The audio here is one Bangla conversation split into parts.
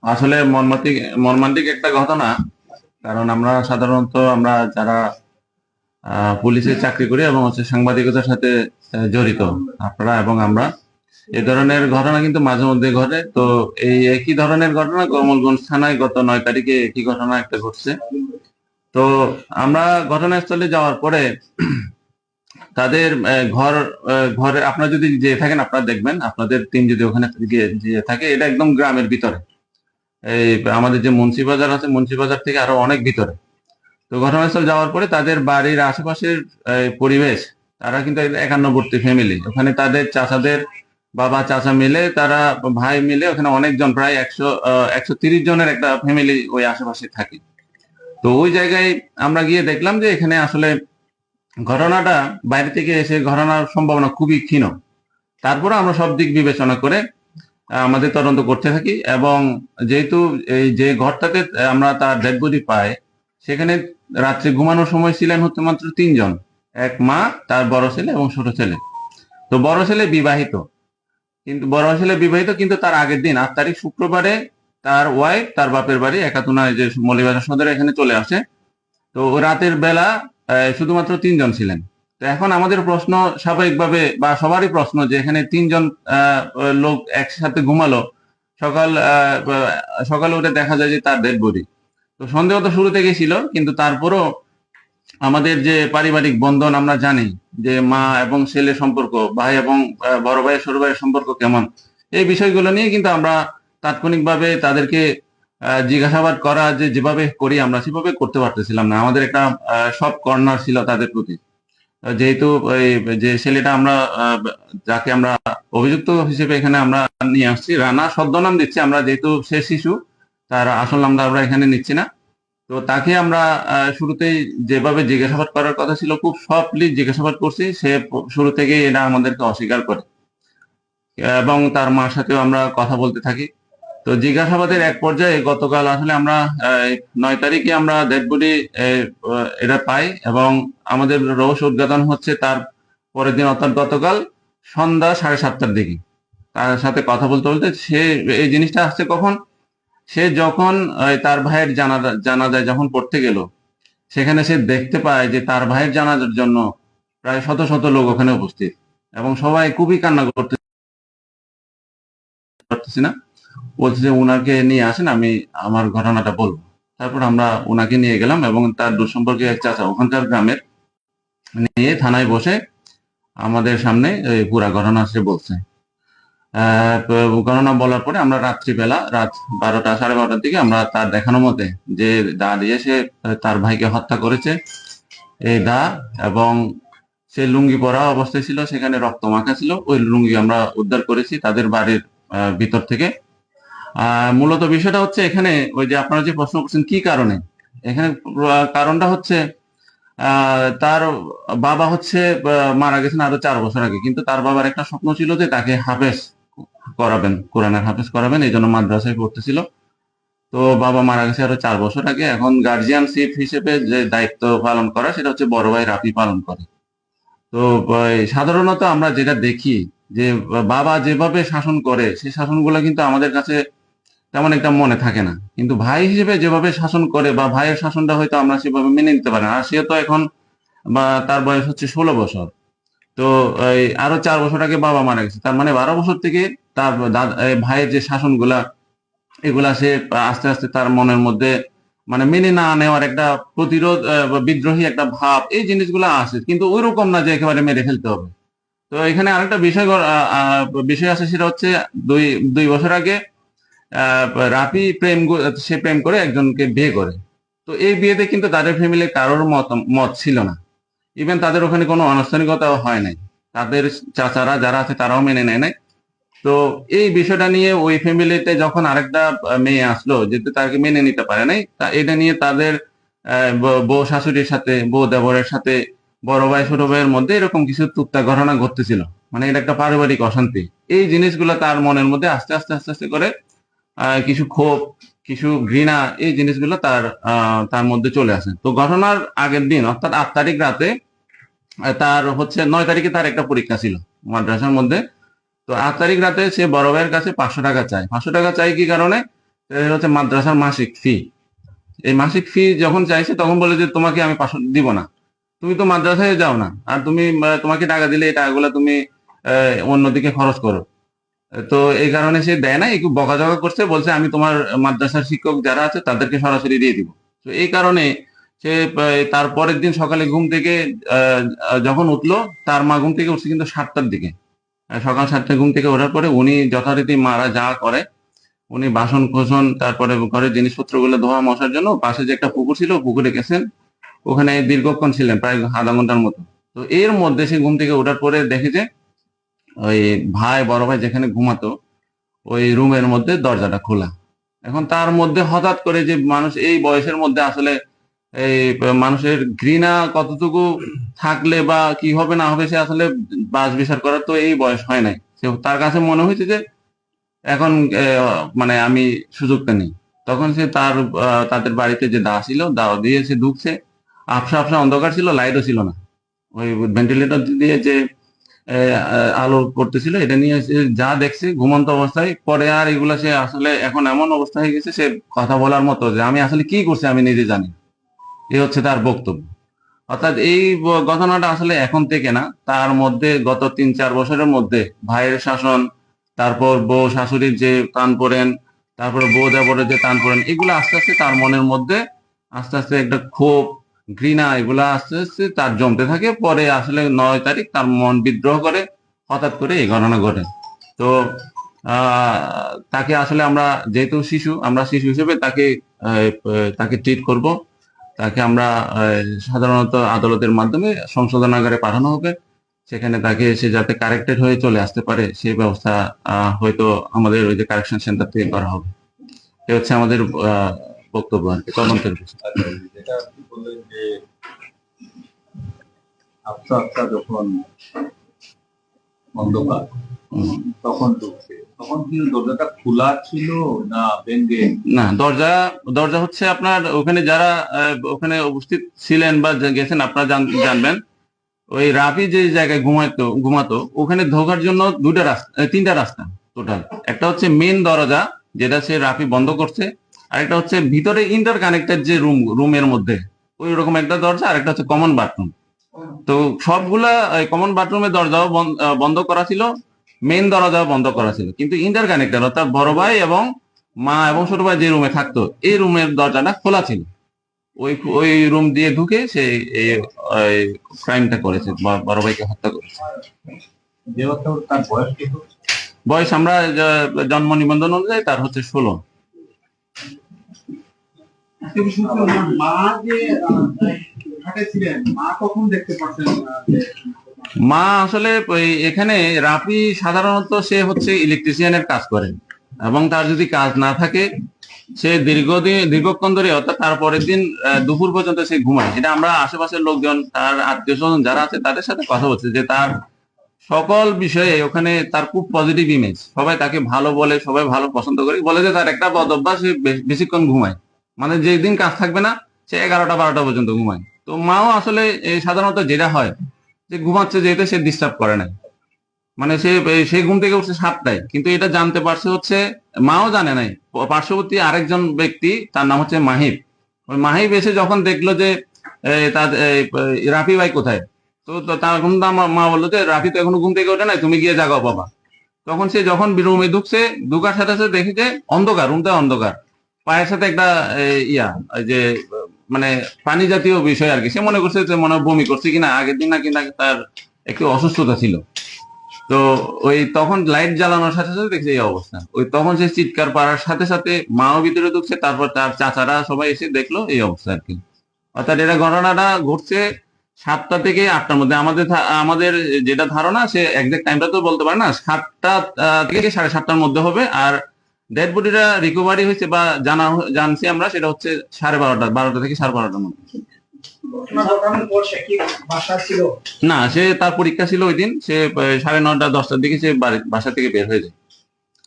আসলে মর্মান্তিক মর্মান্তিক একটা ঘটনা। কারণ আমরা সাধারণত আমরা যারা পুলিশে চাকরি করি এবং হচ্ছে সাংবাদিকতার সাথে জড়িত, আপনারা এবং আমরা, এই ধরনের ঘটনা কিন্তু মাঝে মধ্যে ঘটে। তো এই একই ধরনের ঘটনা কমলগঞ্জ থানায় গত 9 তারিখে একই ঘটনা একটা ঘটছে। তো আমরা ঘটনাস্থলে যাওয়ার পরে তাদের ঘরে আপনারা যদি যেয়ে থাকেন আপনারা দেখবেন, আপনাদের টিম যদি ওখানে গিয়ে যেয়ে থাকে, এটা একদম গ্রামের ভিতরে। এই আমাদের যে মুন্সিবাজার আছে, মুন্সিবাজার থেকে আরো অনেক ভিতরে। তো ঘটনাস্থল যাওয়ার পরে তাদের বাড়ির আশেপাশের পরিবেশ, তারা কিন্তু একান্নবর্তী ফ্যামিলি। ওখানে তাদের চাচাদের বাবা চাচা মিলে, তারা ভাই মিলে ওখানে অনেকজন, প্রায় 130 জনের একটা ফ্যামিলি ওই আশেপাশে থাকে। তো ওই জায়গায় আমরা গিয়ে দেখলাম যে এখানে আসলে ঘটনাটা বাইরে থেকে এসে ঘটনার সম্ভাবনা খুবই ক্ষীণ। তারপরে আমরা সব দিক বিবেচনা করে আমাদের তদন্ত করতে থাকি। এবং যেহেতু এই যে ঘরটাতে আমরা তার ডেড বডি পাই, সেখানে রাত্রে ঘুমানোর সময় ছিলেন হচ্ছে মাত্র 3 জন। এক মা, তার বড় ছেলে এবং ছোট ছেলে। তো বড় ছেলে বিবাহিত, কিন্তু তার আগের দিন 8 তারিখ শুক্রবারে তার ওয়াইফ তার বাপের বাড়ি একাতুনা, যে মৌলভীবাজার সদরে, এখানে চলে আসে। তো রাতের বেলা শুধুমাত্র 3 জন ছিলেন। তো এখন আমাদের প্রশ্ন স্বাভাবিকভাবে, বা সবারই প্রশ্ন, যে এখানে 3 জন লোক একসাথে ঘুমালো, সকাল সকালে উঠে দেখা যায় যে তার ডেড বডি। তো সন্দেহ তো শুরু থেকেই ছিল, কিন্তু তারপরও আমাদের যে পারিবারিক বন্ধন আমরা জানি, যে মা এবং ছেলে সম্পর্ক, ভাই এবং বড় ভাই ছোট ভাইয়ের সম্পর্ক কেমন, এই বিষয়গুলো নিয়ে কিন্তু আমরা তাৎক্ষণিকভাবে তাদেরকে জিজ্ঞাসাবাদ করা, যে যেভাবে করি আমরা সেভাবে করতে পারতেছিলাম না। আমাদের একটা সব কর্নার ছিল তাদের প্রতি। যেহেতু ওই যে ছেলেটা আমরা যাকে আমরা অভিযুক্ত হিসেবে এখানে আমরা নিয়ে আসছি, রানা ছদ্মনাম দিচ্ছি আমরা, যেহেতু সে শিশু, তার আসল নামটা আমরা এখানে নিচ্ছি না। তো তাকে আমরা শুরুতেই যেভাবে জিজ্ঞাসাবাদ করার কথা ছিল, খুব সফটলি জিজ্ঞাসাবাদ করছি। সে শুরু থেকেই এটা আমাদেরকে অস্বীকার করে, এবং তার মার সাথেও আমরা কথা বলতে থাকি। তো জিজ্ঞাসাবাদের এক পর্যায়ে গতকাল আসলে আমরা 9 তারিখে আমরা ডেড বডি এটা পাই, এবং আমাদের রহস্য উদ্ঘাটন হচ্ছে তার পরের দিন, অর্থাৎ গতকাল সন্ধ্যা 7:30টার দিকে। তার সাথে কথা বলতে বলতে সে, এই জিনিসটা আসছে কখন, সে যখন তার ভাইয়ের জানাজায় যখন পড়তে গেল, সেখানে সে দেখতে পায় যে তার ভাইয়ের জানাজার জন্য প্রায় শত শত লোক ওখানে উপস্থিত, এবং সবাই খুবই কান্না করতেছি না, বলছে যে উনাকে নিয়ে আসেন, আমি আমার ঘটনাটা বলবো। তারপর আমরা উনাকে নিয়ে গেলাম, এবং তার দূর সম্পর্কে এক চাচা ওখানকার গ্রামের, নিয়ে থানায় বসে আমাদের সামনে এই পুরা ঘটনা সে বলছে। তো ঘটনা বলার পরে আমরা রাত্রিবেলা, রাত 12টা 12:30টার দিকে, আমরা তার দেখানো মতে যে দা দিয়ে সে তার ভাইকে হত্যা করেছে, এই দা, এবং সে লুঙ্গি পরা অবস্থায় ছিল, সেখানে রক্ত মাখা ছিল, ওই লুঙ্গি আমরা উদ্ধার করেছি তাদের বাড়ির ভিতর থেকে। মূলত বিষয়টা হচ্ছে এখানে, ওই যে আপনারা যে প্রশ্ন করছেন কি কারণে, এখানে কারণটা হচ্ছে তার বাবা হচ্ছে মারা গেছেন আরো 4 বছর আগে, কিন্তু তার বাবার একটা স্বপ্ন ছিল যে তাকে হাফেজ করাবেন, কোরআনের হাফেজ করাবেন, এই জন্য মাদ্রাসায় পড়তেছিল। তো বাবা মারা গেছে আরো 4 বছর আগে। এখন গার্জিয়ানশিপ হিসেবে যে দায়িত্ব পালন করা, সেটা হচ্ছে বড় ভাই রাফি পালন করে। তো সাধারণত আমরা যেটা দেখি, যে বাবা যেভাবে শাসন করে, সেই শাসনগুলো কিন্তু আমাদের কাছে তেমন একটা মনে থাকে না, কিন্তু ভাই হিসেবে যেভাবে শাসন করে, বা ভাইয়ের শাসনটা হয়তো আমরা সেভাবে মেনে নিতে পারি না। আর সে তো এখন, বা তার বয়স হচ্ছে 16 বছর। তো এই আরো 4 বছর আগে বাবা মারা গেছে, তার মানে 12 বছর থেকে তার ভাইয়ের যে শাসনগুলা, এগুলা সে আস্তে আস্তে তার মনের মধ্যে, মানে মেনে না নেওয়ার একটা প্রতিরোধ বা বিদ্রোহী একটা ভাব, এই জিনিসগুলো আছে, কিন্তু ওই রকম না যে একেবারে মেরে ফেলতে হবে। তো এখানে আরেকটা বিষয় আছে, সেটা হচ্ছে দুই 2 বছর আগে আহ, রাফি সে প্রেম করে একজনকে বিয়ে করে। তো এই বিয়েতে কিন্তু তাদের ফ্যামিলির কারোর মত ছিল না। ইভেন তাদের ওখানে কোনো আনুষ্ঠানিকতাও হয় নাই। তাদের চাচারা যারা আছে তারাও মেনে নেয় নাই। তো এই বিষয়টা নিয়ে ওই ফ্যামিলিতে যখন আরেকটা মেয়ে আসলো, যেহেতু তাকে মেনে নিতে পারে নাই, তা এটা নিয়ে তাদের বউ শাশুড়ির সাথে, বউ দেবরের সাথে, বড় ভাই ছোট ভাইয়ের মধ্যে এরকম কিছু টুকটাক ঘটনা ঘটতেছিল। মানে এটা একটা পারিবারিক অশান্তি। এই জিনিসগুলো তার মনের মধ্যে আস্তে আস্তে আস্তে আস্তে করে কিছু ক্ষোভ, কিছু ঘৃণা, এই জিনিসগুলো তার মধ্যে চলে আসে। তো ঘটনার আগের দিন, অর্থাৎ 8 তারিখ রাতে, তার হচ্ছে 9 তারিখে তার একটা পরীক্ষা ছিল মাদ্রাসার মধ্যে। তো 8 তারিখ রাতে সে বড় ভাইয়ের কাছে 500 টাকা চায়। 500 টাকা চাই কি কারণে, এটা হচ্ছে মাদ্রাসার মাসিক ফি। এই মাসিক ফি যখন চাইছে তখন বলে যে তোমাকে আমি 500 দিব না, তুমি তো মাদ্রাসায় যাও না, আর তুমি তোমাকে টাকা দিলে এই টাকাগুলো তুমি অন্যদিকে খরচ করো। তো এই কারণে সে দেয় না, একটু বকাঝকা করছে, বলছে আমি তোমার মাদ্রাসার শিক্ষক যারা আছে তাদেরকে সরাসরি দিয়ে দিব। তো এই কারণে সে তার পরের দিন সকালে ঘুম থেকে যখন উঠলো, তার মা ঘুম থেকে উঠছে কিন্তু 7টার দিকে। সকাল 7টায় ঘুম থেকে ওঠার পরে উনি যথারীতি মারা যা করে, উনি বাসন কোসন তারপরে ঘরের জিনিসপত্রগুলো ধোয়া মশার জন্য পাশে যে একটা পুকুর ছিল পুকুরে গেছেন, ওখানে দীর্ঘক্ষণ ছিলেন, প্রায় আধা ঘন্টার মতো। তো এর মধ্যে সে ঘুম থেকে ওঠার পরে দেখে যে ওই বড় ভাই যেখানে ঘুমাতো ওই রুমের মধ্যে দরজাটা খোলা। এখন তার মধ্যে হঠাৎ করে যে মানুষ এই বয়সের মধ্যে আসলে এই মানুষের ঘৃণা কতটুকু থাকলে বা কি হবে না হবে সে আসলে বাছ বিচার করার তো এই বয়স হয় নাই। তার কাছে মনে হয়েছে যে এখন মানে আমি সুযোগটা নেই। তখন সে তাদের বাড়িতে যে দা ছিল দাও দিয়ে সে ঢুকছে। আবসা আবসা অন্ধকার ছিল, লাইটও ছিল না। ওই ভেন্টিলেটর দিয়ে যে আলো করতেছিল এটা নিয়ে সে যা দেখছে ঘুমন্ত অবস্থায়, পরে আর এগুলা সে আসলে এখন এমন অবস্থা হয়ে গেছে সে কথা বলার মতো যে আমি আসলে কি করছি আমি নিজে জানি। এই হচ্ছে তার বক্তব্য। অর্থাৎ এই ঘটনাটা আসলে এখন থেকে না, তার মধ্যে গত 3-4 বছরের মধ্যে ভাইয়ের শাসন, তারপর বউ শাশুড়ির যে টান পড়েন, তারপর বউ দেবরের যে টান পড়েন, এগুলো আস্তে আস্তে তার মনের মধ্যে আস্তে আস্তে একটা ক্ষোভ, ঘৃণা, এগুলা আস্তে আস্তে তার জমতে থাকে। পরে আসলে 9 তারিখ তার মন বিদ্রোহ করে, হঠাৎ করে এই ঘটনা ঘটে। তো তাকে আসলে আমরা যেহেতু শিশু, আমরা শিশু হিসেবে তাকে ট্রিট করব। তাকে আমরা সাধারণত আদালতের মাধ্যমে সংশোধনাগারে পাঠানো হবে, সেখানে তাকে সে যাতে কারেক্টেড হয়ে চলে আসতে পারে সেই ব্যবস্থা হয়তো আমাদের ওই যে কারেকশন সেন্টার থেকে করা হবে। এ হচ্ছে আমাদের বক্তব্য আর কি, তদন্তের বিষয়। যেটা আপনি বললেন যে আবছা আবছা যখন অন্ধকার তখন ঢুকছে, তখন কি দরজাটা খোলা ছিল না ভেঙে? না, দরজা হচ্ছে আপনার ওখানে যারা ওখানে উপস্থিত ছিলেন বা গেছেন আপনারা জানবেন, ওই রাফি যে জায়গায় ঘুমাতো ওখানে ঢোকার জন্য 3টা রাস্তা টোটাল। একটা হচ্ছে মেন দরজা যেটা সে রাফি বন্ধ করছে, আরেকটা হচ্ছে ভিতরে ইন্টার কানেক্টেড যে রুমের মধ্যে ওই রকম একটা দরজা, আর একটা হচ্ছে কমন বাথরুম। তো সবগুলা কমন বাথরুমের দরজাও বন্ধ করা ছিল, মেইন দরজাও বন্ধ করা ছিল, কিন্তু ইন্টার কানেক্টেড অর্থাৎ বড় ভাই এবং মা এবং ছোট ভাই যে রুমে থাকতো এই রুমের দরজাটা খোলা ছিল। ওই ওই রুম দিয়ে ঢুকে সে এই ক্রাইমটা করেছে, বড় ভাইকে হত্যা করেছে। তার বয়স কত? বয়স আমরা জন্ম নিবন্ধন অনুযায়ী তার হচ্ছে 16। মা যে ছিলেন, মা কখন দেখতে পাচ্ছেন? মা আসলে এখানে রাফি সাধারণত সে হচ্ছে ইলেকট্রিশিয়ানের কাজ করেন, এবং তার যদি কাজ না থাকে সে দীর্ঘক্ষণ ধরে অর্থাৎ তার পরের দিন দুপুর পর্যন্ত সে ঘুমায়। এটা আমরা আশেপাশের লোকজন, তার আত্মীয় স্বজন যারা আছে তাদের সাথে কথা বলছে যে তার সকল বিষয়ে ওখানে তার খুব পজিটিভ ইমেজ, সবাই তাকে ভালো বলে, সবাই ভালো পছন্দ করে, বলে যে তার একটা বদ অভ্যাস সে বেশিক্ষণ ঘুমায়, মানে যেদিন কাজ থাকবে না সে 11টা-12টা পর্যন্ত ঘুমায়। তো মাও আসলে সাধারণত যেটা হয় যে ঘুমাচ্ছে যেহেতু সে ডিস্টার্ব করে নাই, মানে সে ঘুম থেকে উঠছে 7টায়, কিন্তু এটা জানতে পারছে হচ্ছে মাও জানে নাই, পার্শ্ববর্তী আরেকজন ব্যক্তি তার নাম হচ্ছে মাহিব। ওই মাহিব এসে যখন দেখলো যে তার রাফি ভাই কোথায়, তো তখন মা বললো যে রাফি তো এখনো ঘুম থেকে ওঠে নাই, তুমি গিয়ে জাগাও বাবা। তখন সে যখন রুমে ঢুকছে, ঢুকার সাথে সাথে দেখে যে অন্ধকার, রুমটা অন্ধকার, পায়ের সাথে একটা ওই যে মানে পানি জাতীয় বিষয় আর কি। সে মনে করছে যে মনে হয় বমি করছে কিনা, আগের দিন নাকি তার একটু অসুস্থতা ছিল। তো ওই তখন লাইট জ্বালানোর সাথে সাথে দেখছে এই অবস্থা। ওই তখন সে চিৎকার পাড়ার সাথে সাথে মাও ভিতরে ঢুকছে, তারপর তার চাচারা সবাই এসে দেখলো এই অবস্থা আর কি। অর্থাৎ এটা ঘটনাটা ঘটছে 7টা থেকে 8টার মধ্যে। আমাদের যেটা ধারণা, সে একজ্যাক্ট টাইমটা তো বলতে পারে না, 7টা থেকে 7:30টার মধ্যে হবে। আর ডেড বডিটা রিকভারি হয়েছে বা জানছি আমরা, সেটা হচ্ছে 12:30 থেকে 12:30টার মধ্যে। না, সে তার পরীক্ষা ছিল ওই দিন, সে 9:30-10টার দিকে সে বাসা থেকে বের হয়ে যায়,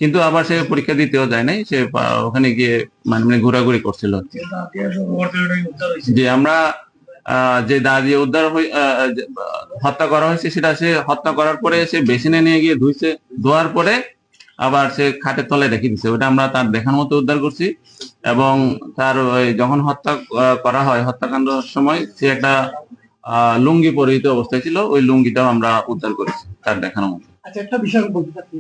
কিন্তু আবার সে পরীক্ষা দিতেও যায় নাই, সে ওখানে গিয়ে মানে ঘোরাঘুরি করছিল। যে আমরা যে দা দিয়ে হত্যা করা হয়েছে, সেটা সে হত্যা করার পরে সে বেসিনে নিয়ে গিয়ে ধুইছে, ধোয়ার পরে আবার সে খাটের তলায় রেখে দিছে, ওটা আমরা তার দেখার মতো উদ্ধার করছি। এবং তার ওই যখন হত্যা করা হয়, হত্যাকাণ্ডের সময় সে একটা লুঙ্গি পরিহিত অবস্থায় ছিল, ওই লুঙ্গিটাও আমরা উদ্ধার করেছি তার দেখানোর মতো। আচ্ছা, একটা বিষয় বলতে চাচ্ছি,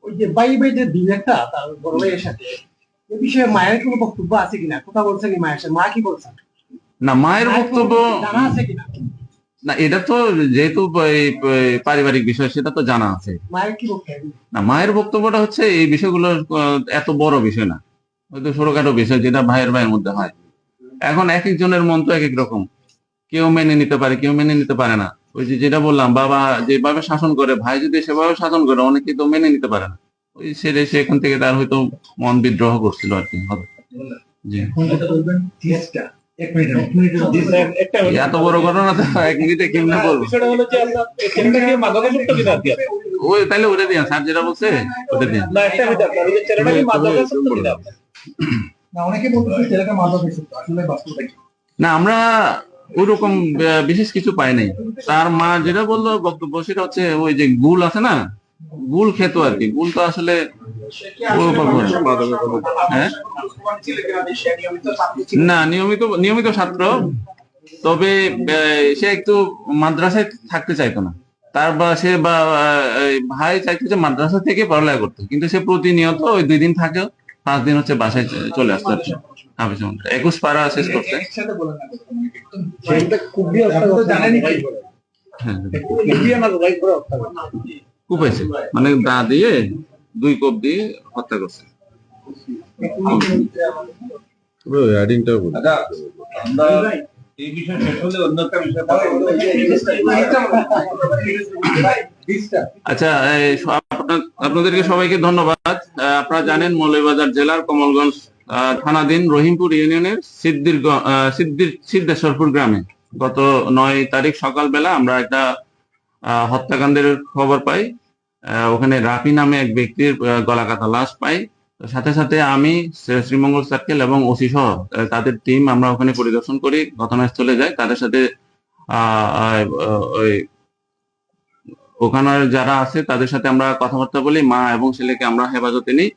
ওই যে বাই যে দিন একটা তার বড় ভাইয়ের সাথে, এই বিষয়ে মায়ের কোনো বক্তব্য আছে কিনা? কথা বলছে কি মায়ের সাথে? মা কি বলছেন? না, মায়ের বক্তব্য জানা আছে কিনা? না, এটা তো যেহেতু পারিবারিক বিষয়, সেটা তো জানা আছে। মায়ের কি বক্তব্য? না, মায়ের বক্তব্যটা হচ্ছে এই বিষয়গুলো এত বড় বিষয় না, হয়তো ছোটখাটো বিষয় যেটা ভাইয়ের ভাইয়ের মধ্যে হয়। এখন এক একজনের মন তো এক এক রকম, কেউ মেনে নিতে পারে, কেউ মেনে নিতে পারে না। ওই যে যেটা বললাম, বাবা যেভাবে শাসন করে, ভাই যদি সেভাবে শাসন করে, অনেকে তো মেনে নিতে পারে না। ওই সে এখান থেকে তার হয়তো মন বিদ্রোহ করছিল আর কি, হবে। জি, এত বড় ঘটনা তো 1 মিনিটে কেমনে বলবো? বিষয়টা হলো যে আপনার ছেলেটাকে মাদকাসক্ত কিনা দিয়ে ওই তাহলে ওটা দিয়ে স্যার যেটা বলছে ওটা দিয়ে। না, একটা হইতে আপনার ওই যে ছেলেটাকে মাদকাসক্ত কিনা না, অনেকে বলতেছে ছেলেটা মাদকাসক্ত, আসলে বাস্তবতা কি? না, আমরা ওরকম বিশেষ কিছু পাই নাই। তার মা যেটা বললো বক্তব্য, সেটা হচ্ছে ওই যে গুল আছে না, গুল খেতো আর কি। গুল তো আসলে হ্যাঁ, না, নিয়মিত ছাত্র, তবে সে একটু মাদ্রাসায় থাকতে চাইতো না। তার ভাই চাইতো যে মাদ্রাসা থেকে পড়ালেখা করতো, কিন্তু সে প্রতিনিয়ত ওই 2 দিন থাকে, 5 দিন হচ্ছে বাসায় চলে আসতো আর কি। 21 পারা শেষ করতে। হ্যাঁ, কুপাইছে, মানে দা দিয়ে 2 কোপ দিয়ে হত্যা করছে। আচ্ছা, আমরা এই বিষয় শেষ হলে অন্য একটা বিষয় কথা বলবো। আচ্ছা, আপনাদেরকে সবাইকে ধন্যবাদ। আপনারা জানেন মৌলভীবাজার জেলার কমলগঞ্জ থানাধীন রহিমপুর ইউনিয়নের সিদ্ধেশ্বরপুর গ্রামে গত 9 তারিখ সকালবেলা আমরা একটা হত্যাকাণ্ডের খবর পাই। ওখানে রাফি নামে এক ব্যক্তির গলাকাটা লাশ পাই। সাথে সাথে আমি, শ্রীমঙ্গল সার্কেল এবং ওসি সহ তাদের টিম আমরা ওখানে পরিদর্শন করি, ঘটনাস্থলে যাই। তাদের সাথে ওই ওখানের যারা আছে তাদের সাথে আমরা কথাবার্তা বলি। মা এবং ছেলেকে আমরা হেফাজতে নিই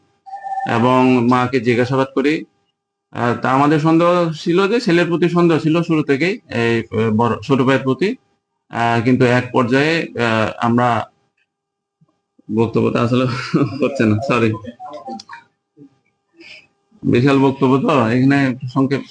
এবং মাকে জিজ্ঞাসাবাদ করি। তা আমাদের সন্দেহ ছিল যে ছেলের প্রতি সন্দেহ ছিল শুরু থেকেই, এই ছোট ভাইয়ের প্রতি। কিন্তু এক পর্যায়ে আমরা বক্তব্যটা আসলে হচ্ছে না, সরি, বিশাল বক্তব্য তো এখানে সংক্ষেপ